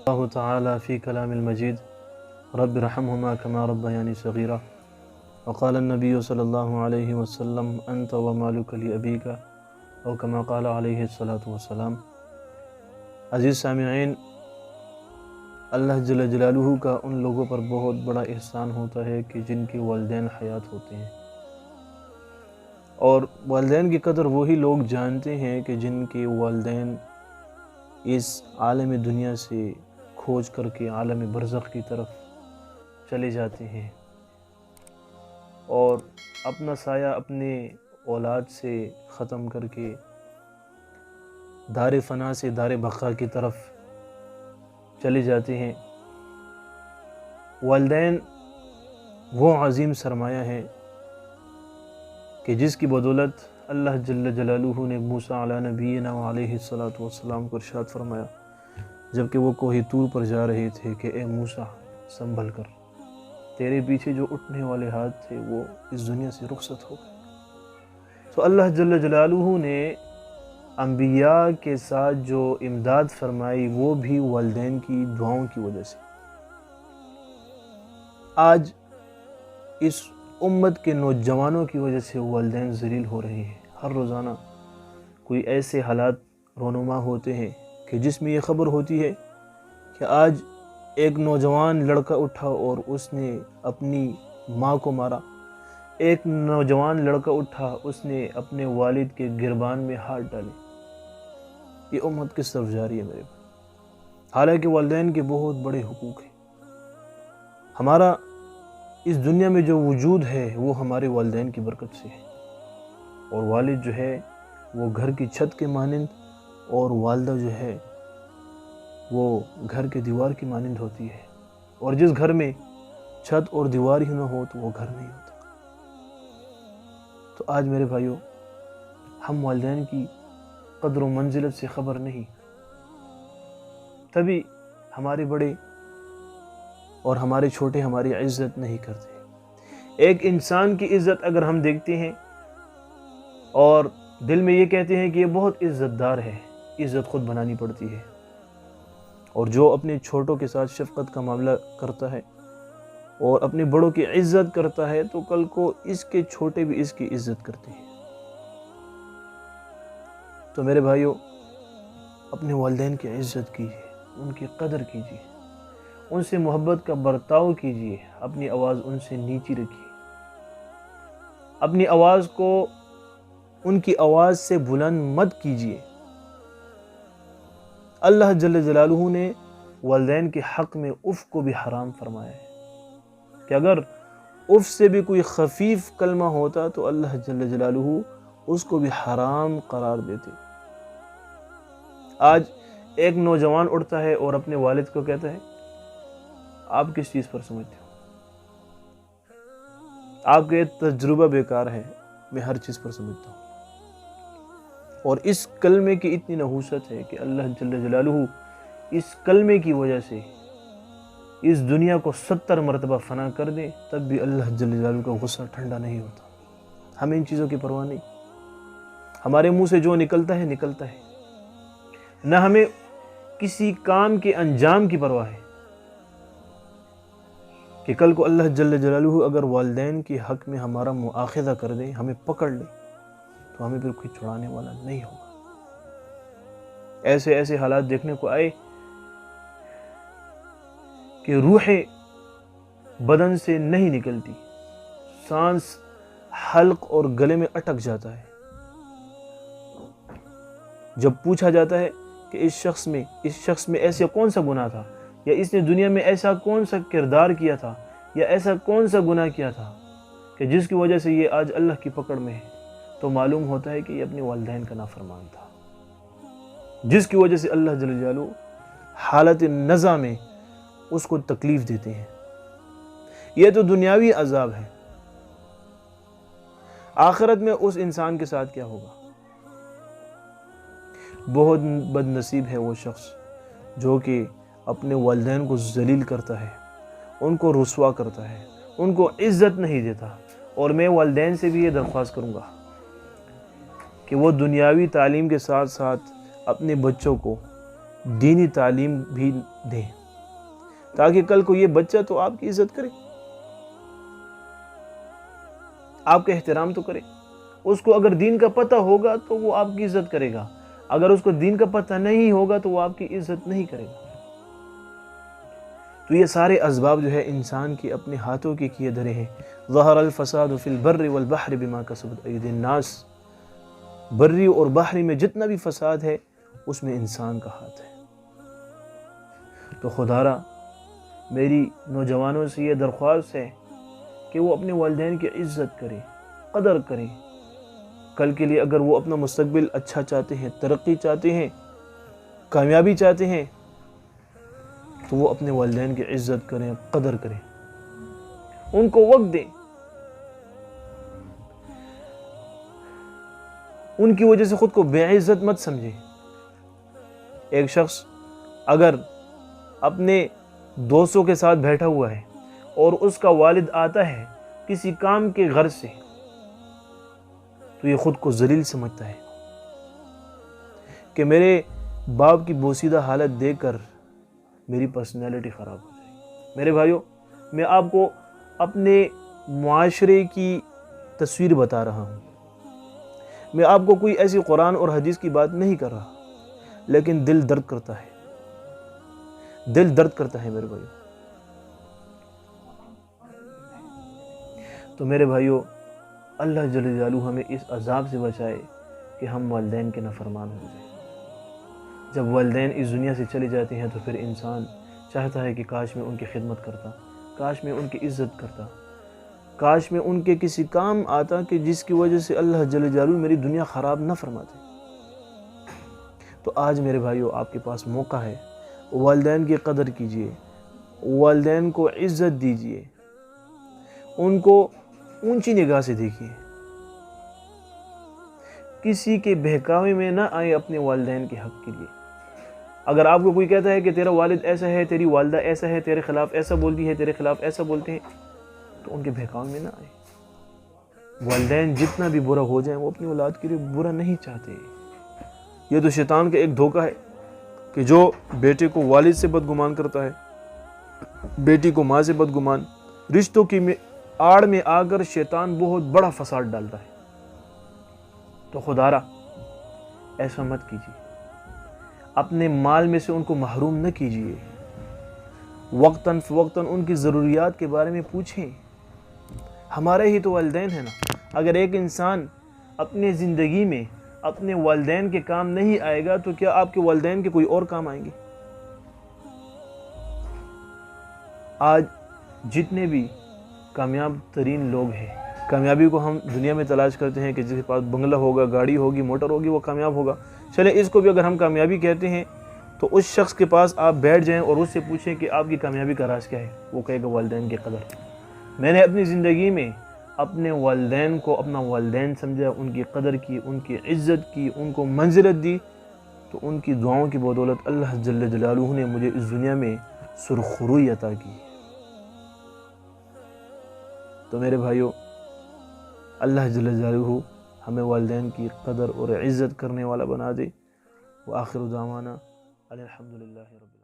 الله تعالى في كلام المجيد رب ارحمهما كما ربياني صغيرا وقال النبي صلى الله عليه وسلم أنت ومالك لأبيك أو كما قال عليه الصلاة والسلام۔ عزیز سامعین، اللہ جل جلالہ کا ان لوگوں پر بہت بڑا احسان ہوتا ہے کہ جن کے والدین حیات ہوتے ہیں، اور والدین کی قدر وہی لوگ جانتے ہیں کہ جن کے والدین اس عالم دنیا سے کھوج کر کے عالم برزخ کی طرف چلے جاتے ہیں اور اپنا سایہ اپنے اولاد سے ختم کر کے دار فنا سے دار بقا کی طرف چلے جاتے ہیں۔ والدین وہ عظیم سرمایہ ہے کہ جس کی بدولت اللہ جل جلالہ نے موسیٰ علی نبینا علیہ السلام کو ارشاد فرمایا جبکہ وہ کوہ طور پر جا رہے تھے کہ اے موسیٰ سنبھل کر، تیرے پیچھے جو اٹھنے والے ہاتھ تھے وہ اس دنیا سے رخصت ہو گئے۔ تو اللہ جل جلالہ نے انبیاء کے ساتھ جو امداد فرمائی وہ بھی والدین کی دعاؤں کی وجہ سے۔ آج اس امت کے نوجوانوں کی وجہ سے والدین ذلیل ہو رہے ہیں۔ ہر روزانہ کوئی ایسے حالات رونما ہوتے ہیں کہ جس میں یہ خبر ہوتی ہے کہ آج ایک نوجوان لڑکا اٹھا اور اس نے اپنی ماں کو مارا، ایک نوجوان لڑکا اٹھا اس نے اپنے والد کے گربان میں ہاتھ ڈالے۔ یہ امت کس طرف جا رہی ہے میرے بھائی؟ حالانکہ والدین کے بہت بڑے حقوق ہیں۔ ہمارا اس دنیا میں جو وجود ہے وہ ہمارے والدین کی برکت سے ہے، اور والد جو ہے وہ گھر کی چھت کے مانند اور والدہ جو ہے وہ گھر کے دیوار کی مانند ہوتی ہے، اور جس گھر میں چھت اور دیوار ہی نہ ہو تو وہ گھر نہیں ہوتا۔ تو آج میرے بھائیوں، ہم والدین کی قدر و منزلت سے خبر نہیں، تبھی ہمارے بڑے اور ہمارے چھوٹے ہماری عزت نہیں کرتے۔ ایک انسان کی عزت اگر ہم دیکھتے ہیں اور دل میں یہ کہتے ہیں کہ یہ بہت عزت دار ہے، عزت خود بنانی پڑتی ہے، اور جو اپنے چھوٹوں کے ساتھ شفقت کا معاملہ کرتا ہے اور اپنے بڑوں کی عزت کرتا ہے تو کل کو اس کے چھوٹے بھی اس کی عزت کرتے ہیں۔ تو میرے بھائیوں، اپنے والدین کی عزت کیجیے، ان کی قدر کیجیے، ان سے محبت کا برتاؤ کیجیے، اپنی آواز ان سے نیچی رکھیے، اپنی آواز کو ان کی آواز سے بلند مت کیجیے۔ اللہ جل جلالہ نے والدین کے حق میں اف کو بھی حرام فرمایا ہے کہ اگر اف سے بھی کوئی خفیف کلمہ ہوتا تو اللہ جل جلالہ اس کو بھی حرام قرار دیتے۔ آج ایک نوجوان اٹھتا ہے اور اپنے والد کو کہتا ہے آپ کس چیز پر سمجھتے ہو؟ آپ کا یہ تجربہ بیکار ہے، میں ہر چیز پر سمجھتا ہوں۔ اور اس کلمے کی اتنی نحوست ہے کہ اللہ جل جلالہ اس کلمے کی وجہ سے اس دنیا کو 70 مرتبہ فنا کر دے تب بھی اللہ جل جلالہ کا غصہ ٹھنڈا نہیں ہوتا۔ ہمیں ان چیزوں کی پرواہ نہیں، ہمارے منہ سے جو نکلتا ہے نکلتا ہے، نہ ہمیں کسی کام کے انجام کی پرواہ ہے کہ کل کو اللہ جل جلالہ اگر والدین کے حق میں ہمارا مؤاخذہ کر دے، ہمیں پکڑ لے، تو ہمیں پھر کوئی چھڑانے والا نہیں ہوگا۔ ایسے حالات دیکھنے کو آئے کہ روح بدن سے نہیں نکلتی، سانس حلق اور گلے میں اٹک جاتا ہے۔ جب پوچھا جاتا ہے کہ اس شخص میں ایسا کون سا گناہ تھا، یا اس نے دنیا میں ایسا کون سا کردار کیا تھا، یا ایسا کون سا گناہ کیا تھا کہ جس کی وجہ سے یہ آج اللہ کی پکڑ میں ہے، تو معلوم ہوتا ہے کہ یہ اپنے والدین کا نافرمان تھا، جس کی وجہ سے اللہ جل جلالہ حالت نزع میں اس کو تکلیف دیتے ہیں۔ یہ تو دنیاوی عذاب ہے، آخرت میں اس انسان کے ساتھ کیا ہوگا؟ بہت بد نصیب ہے وہ شخص جو کہ اپنے والدین کو ذلیل کرتا ہے، ان کو رسوا کرتا ہے، ان کو عزت نہیں دیتا۔ اور میں والدین سے بھی یہ درخواست کروں گا کہ وہ دنیاوی تعلیم کے ساتھ ساتھ اپنے بچوں کو دینی تعلیم بھی دیں، تاکہ کل کو یہ بچہ تو آپ کی عزت کرے، آپ کا احترام تو کرے۔ اس کو اگر دین کا پتہ ہوگا تو وہ آپ کی عزت کرے گا، اگر اس کو دین کا پتہ نہیں ہوگا تو وہ آپ کی عزت نہیں کرے گا۔ تو یہ سارے اسباب جو ہے انسان کی اپنے ہاتھوں کے کیے دھرے ہیں۔ ظہر الفساد فی البر والبحر بما کسبت ایدی الناس، بری اور بحری میں جتنا بھی فساد ہے اس میں انسان کا ہاتھ ہے۔ تو خدارا میری نوجوانوں سے یہ درخواست ہے کہ وہ اپنے والدین کی عزت کریں، قدر کریں۔ کل کے لیے اگر وہ اپنا مستقبل اچھا چاہتے ہیں، ترقی چاہتے ہیں، کامیابی چاہتے ہیں، تو وہ اپنے والدین کی عزت کریں، قدر کریں، ان کو وقت دیں، ان کی وجہ سے خود کو بے عزت مت سمجھیں۔ ایک شخص اگر اپنے دوستوں کے ساتھ بیٹھا ہوا ہے اور اس کا والد آتا ہے کسی کام کے غرض سے، تو یہ خود کو ذلیل سمجھتا ہے کہ میرے باپ کی بوسیدہ حالت دیکھ کر میری پرسنالٹی خراب ہو جائے گی۔ میرے بھائیوں، میں آپ کو اپنے معاشرے کی تصویر بتا رہا ہوں، میں آپ کو کوئی ایسی قرآن اور حدیث کی بات نہیں کر رہا، لیکن دل درد کرتا ہے، دل درد کرتا ہے میرے بھائیوں۔ تو میرے بھائیوں، اللہ جل جلالہ ہمیں اس عذاب سے بچائے کہ ہم والدین کے نافرمان ہو جائیں۔ جب والدین اس دنیا سے چلے جاتے ہیں تو پھر انسان چاہتا ہے کہ کاش میں ان کی خدمت کرتا، کاش میں ان کی عزت کرتا، کاش میں ان کے کسی کام آتا کہ جس کی وجہ سے اللہ جل جلالہ میری دنیا خراب نہ فرماتے۔ تو آج میرے بھائیوں آپ کے پاس موقع ہے، والدین کی قدر کیجئے، والدین کو عزت دیجئے، ان کو اونچی نگاہ سے دیکھیے، کسی کے بہکاوے میں نہ آئے اپنے والدین کے حق کے لیے۔ اگر آپ کو کوئی کہتا ہے کہ تیرا والد ایسا ہے، تیری والدہ ایسا ہے، تیرے خلاف ایسا بولتی ہے، تیرے خلاف ایسا بولتے ہیں، تو ان کے بہکاوے میں نہ آئے۔ والدین جتنا بھی برا ہو جائیں وہ اپنی اولاد کے لیے برا نہیں چاہتے۔ یہ تو شیطان کا ایک دھوکہ ہے کہ جو بیٹے کو والد سے بدگمان کرتا ہے، بیٹی کو ماں سے بدگمان، رشتوں کی آڑ میں آ کر شیطان بہت بڑا فساد ڈالتا ہے۔ تو خدارا ایسا مت کیجیے، اپنے مال میں سے ان کو محروم نہ کیجیے، وقتاً فوقتاً ان کی ضروریات کے بارے میں پوچھیں۔ ہمارے ہی تو والدین ہیں نا۔ اگر ایک انسان اپنے زندگی میں اپنے والدین کے کام نہیں آئے گا تو کیا آپ کے والدین کے کوئی اور کام آئیں گے؟ آج جتنے بھی کامیاب ترین لوگ ہیں، کامیابی کو ہم دنیا میں تلاش کرتے ہیں کہ جس کے پاس بنگلہ ہوگا، گاڑی ہوگی، موٹر ہوگی، وہ کامیاب ہوگا۔ چلیں اس کو بھی اگر ہم کامیابی کہتے ہیں تو اس شخص کے پاس آپ بیٹھ جائیں اور اس سے پوچھیں کہ آپ کی کامیابی کا راز کیا ہے، وہ کہے گا والدین کی قدر۔ میں نے اپنی زندگی میں اپنے والدین کو اپنا والدین سمجھا، ان کی قدر کی، ان کی عزت کی، ان کو منزلت دی، تو ان کی دعاؤں کی بدولت اللہ جل جلالہ نے مجھے اس دنیا میں سرخروئی عطا کی۔ تو میرے بھائیوں، اللہ جل جلالہ ہمیں والدین کی قدر اور عزت کرنے والا بنا دے۔ وآخر دعوانا الحمدللہ رب العالمین۔